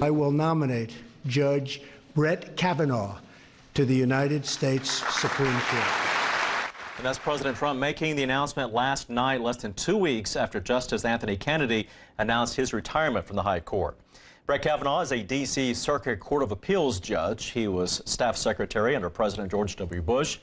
I will nominate Judge Brett Kavanaugh to the United States Supreme Court. And that's President Trump making the announcement last night, less than 2 weeks after Justice Anthony Kennedy announced his retirement from the High Court. Brett Kavanaugh is a D.C. Circuit Court of Appeals judge. He was staff secretary under President George W. Bush.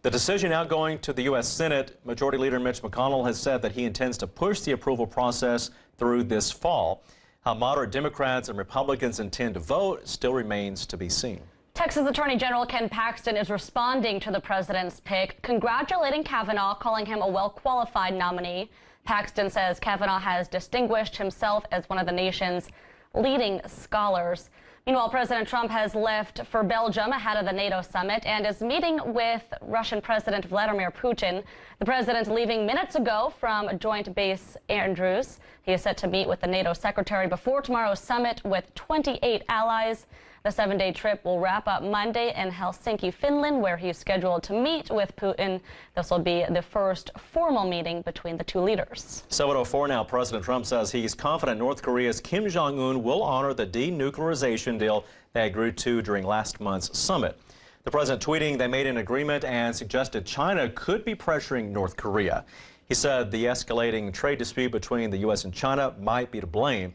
The decision now going to the U.S. Senate. Majority Leader Mitch McConnell has said that he intends to push the approval process through this fall. How moderate Democrats and Republicans intend to vote still remains to be seen. Texas Attorney General Ken Paxton is responding to the president's pick, congratulating Kavanaugh, calling him a well-qualified nominee. Paxton says Kavanaugh has distinguished himself as one of the nation's leading scholars. Meanwhile, President Trump has left for Belgium ahead of the NATO summit and is meeting with Russian President Vladimir Putin. The president leaving minutes ago from Joint Base Andrews. He is set to meet with the NATO secretary before tomorrow's summit with 28 allies. The 7-day trip will wrap up Monday in Helsinki, Finland, where he is scheduled to meet with Putin. This will be the first formal meeting between the two leaders. 7:04 now. President Trump says he's confident North Korea's Kim Jong-un will honor the denuclearization deal they agreed to during last month's summit. The president tweeting they made an agreement and suggested China could be pressuring North Korea. He said the escalating trade dispute between the U.S. and China might be to blame.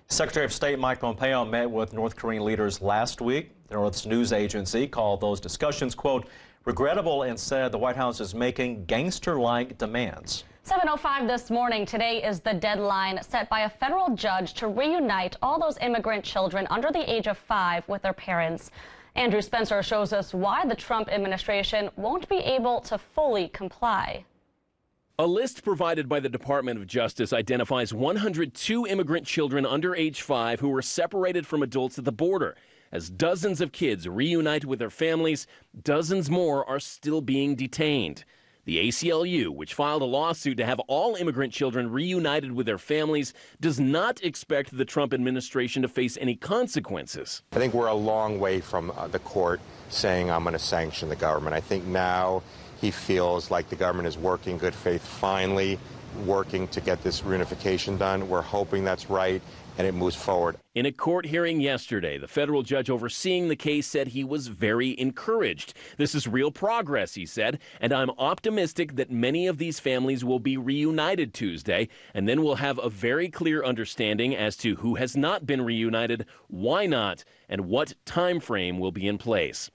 Secretary of State Mike Pompeo met with North Korean leaders last week. The North's news agency called those discussions, quote, regrettable, and said the White House is making gangster-like demands. 7:05 this morning. Today is the deadline set by a federal judge to reunite all those immigrant children under the age of 5 with their parents. Andrew Spencer shows us why the Trump administration won't be able to fully comply. A list provided by the Department of Justice identifies 102 immigrant children under age 5 who were separated from adults at the border. As dozens of kids reunite with their families, dozens more are still being detained. The ACLU, which filed a lawsuit to have all immigrant children reunited with their families, does not expect the Trump administration to face any consequences. I think we're a long way from the court saying I'm going to sanction the government. I think now he feels like the government is working in good faith, finally working to get this reunification done. We're hoping that's right, and it moves forward. In a court hearing yesterday, the federal judge overseeing the case said he was very encouraged. This is real progress, he said, and I'm optimistic that many of these families will be reunited Tuesday, and then we'll have a very clear understanding as to who has not been reunited, why not, and what time frame will be in place.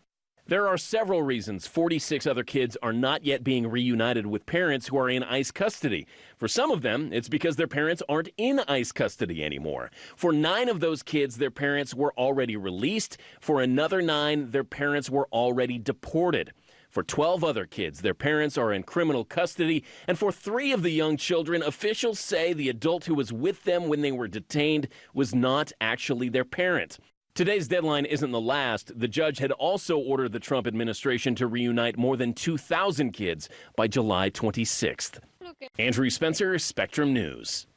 There are several reasons 46 other kids are not yet being reunited with parents who are in ICE custody. For some of them, it's because their parents aren't in ICE custody anymore. For 9 of those kids, their parents were already released. For another 9, their parents were already deported. For 12 other kids, their parents are in criminal custody. And for 3 of the young children, officials say the adult who was with them when they were detained was not actually their parent. Today's deadline isn't the last. The judge had also ordered the Trump administration to reunite more than 2,000 kids by July 26th. Andrew Spencer, Spectrum News.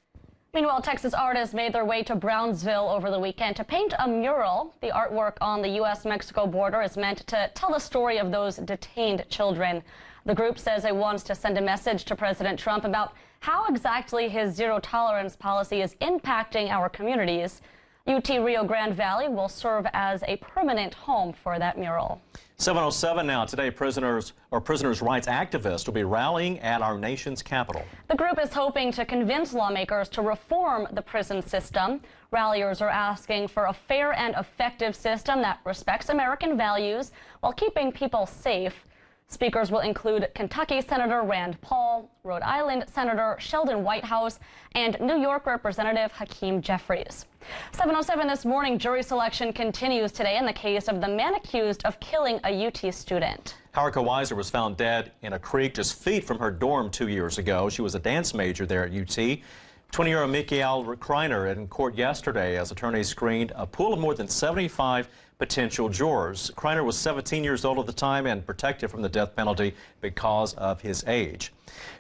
Meanwhile, Texas artists made their way to Brownsville over the weekend to paint a mural. The artwork on the U.S.-Mexico border is meant to tell the story of those detained children. The group says it wants to send a message to President Trump about how exactly his zero-tolerance policy is impacting our communities. UT Rio Grande Valley will serve as a permanent home for that mural. 7:07 now. Today, prisoners rights activists will be rallying at our nation's capital. The group is hoping to convince lawmakers to reform the prison system. Ralliers are asking for a fair and effective system that respects American values while keeping people safe. Speakers will include Kentucky Senator Rand Paul, Rhode Island Senator Sheldon Whitehouse, and New York Representative Hakeem Jeffries. 7:07 this morning, jury selection continues today in the case of the man accused of killing a UT student. Haruka Weiser was found dead in a creek just feet from her dorm 2 years ago. She was a dance major there at UT. 20-year-old Mikael Kreiner in court yesterday as attorneys screened a pool of more than 75 potential jurors. Kreiner was 17 years old at the time and protected from the death penalty because of his age.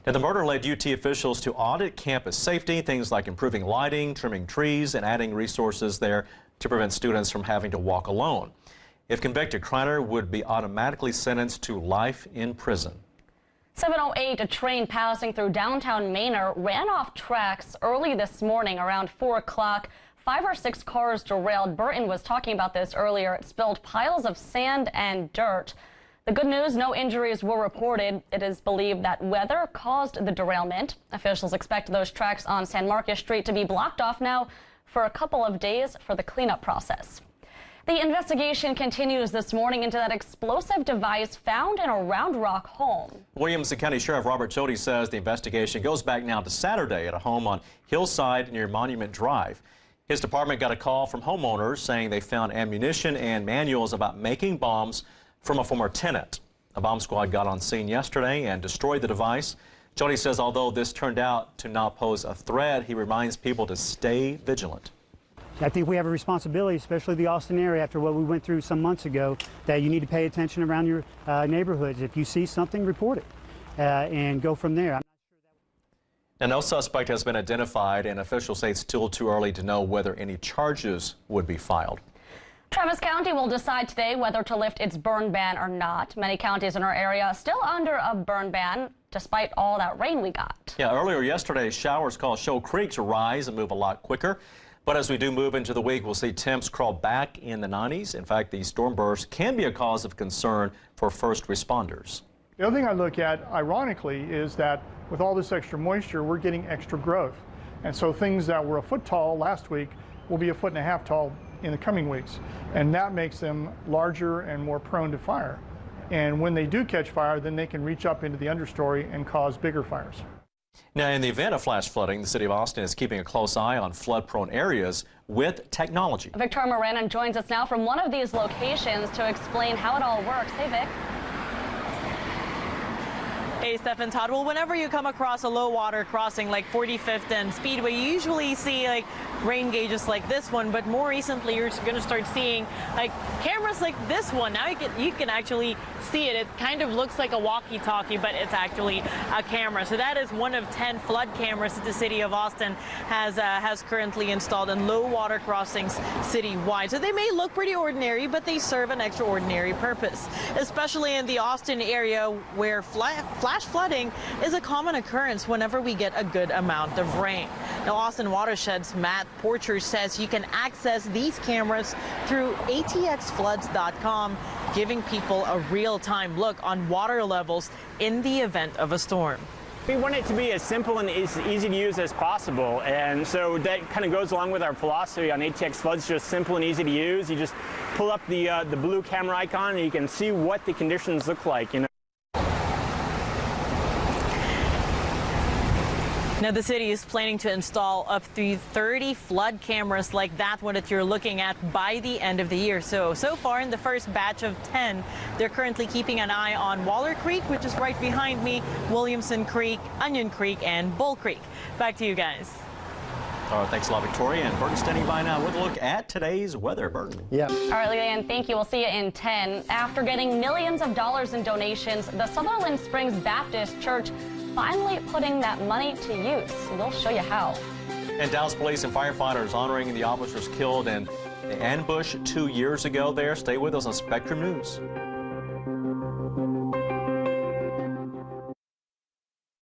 Now, the murder led UT officials to audit campus safety, things like improving lighting, trimming trees, and adding resources there to prevent students from having to walk alone. If convicted, Kreiner would be automatically sentenced to life in prison. 7:08, a train passing through downtown Manor ran off tracks early this morning around 4 o'clock. 5 or 6 cars derailed. Burton was talking about this earlier. It spilled piles of sand and dirt. The good news, no injuries were reported. It is believed that weather caused the derailment. Officials expect those tracks on San Marcos Street to be blocked off now for a couple of days for the cleanup process. The investigation continues this morning into that explosive device found in a Round Rock home. Williamson County Sheriff Robert Chody says the investigation goes back now to Saturday at a home on Hillside near Monument Drive. His department got a call from homeowners saying they found ammunition and manuals about making bombs from a former tenant. A bomb squad got on scene yesterday and destroyed the device. Chody says although this turned out to not pose a threat, he reminds people to stay vigilant. I think we have a responsibility, especially the Austin area, after what we went through some months ago, that you need to pay attention around your neighborhoods. If you see something, report it and go from there. Now, no suspect has been identified, and officials say it's still too early to know whether any charges would be filed. Travis County will decide today whether to lift its burn ban or not. Many counties in our area are still under a burn ban, despite all that rain we got. Yeah, earlier yesterday, showers caused Shoal Creek to rise and move a lot quicker. But as we do move into the week, we'll see temps crawl back in the 90s. In fact, these storm bursts can be a cause of concern for first responders. The other thing I look at, ironically, is that with all this extra moisture, we're getting extra growth. And so things that were a foot tall last week will be a 1.5 feet tall in the coming weeks. And that makes them larger and more prone to fire. And when they do catch fire, then they can reach up into the understory and cause bigger fires. Now, in the event of flash flooding, the city of Austin is keeping a close eye on flood-prone areas with technology. Victoria Moranin joins us now from one of these locations to explain how it all works. Hey, Vic. Hey, Steph and Todd. Well, whenever you come across a low water crossing like 45th and Speedway, you usually see like rain gauges like this one, but more recently you're going to start seeing like cameras like this one. Now you can actually see it. It kind of looks like a walkie-talkie, but it's actually a camera. So that is one of 10 flood cameras that the city of Austin has currently installed in low water crossings citywide. So they may look pretty ordinary, but they serve an extraordinary purpose, especially in the Austin area where flash flooding is a common occurrence whenever we get a good amount of rain. Now, Austin Watershed's Matt Porcher says you can access these cameras through atxfloods.com, giving people a real-time look on water levels in the event of a storm. We want it to be as simple and as easy to use as possible, and so that kind of goes along with our philosophy on ATX Floods, just simple and easy to use. You just pull up the blue camera icon and you can see what the conditions look like. Now, the city is planning to install up to 30 flood cameras like that one that you're looking at by the end of the year. So far in the first batch of 10, they're currently keeping an eye on Waller Creek, which is right behind me, Williamson Creek, Onion Creek, and Bull Creek. Back to you guys. All right, thanks a lot, Victoria. And Burton standing by now with a look at today's weather. Burton. Yeah. All right, Leanne, thank you. We'll see you in 10. After getting millions of dollars in donations, the Sutherland Springs Baptist Church finally putting that money to use. We'll show you how. And Dallas police and firefighters honoring the officers killed in the ambush 2 years ago there. Stay with us on Spectrum News.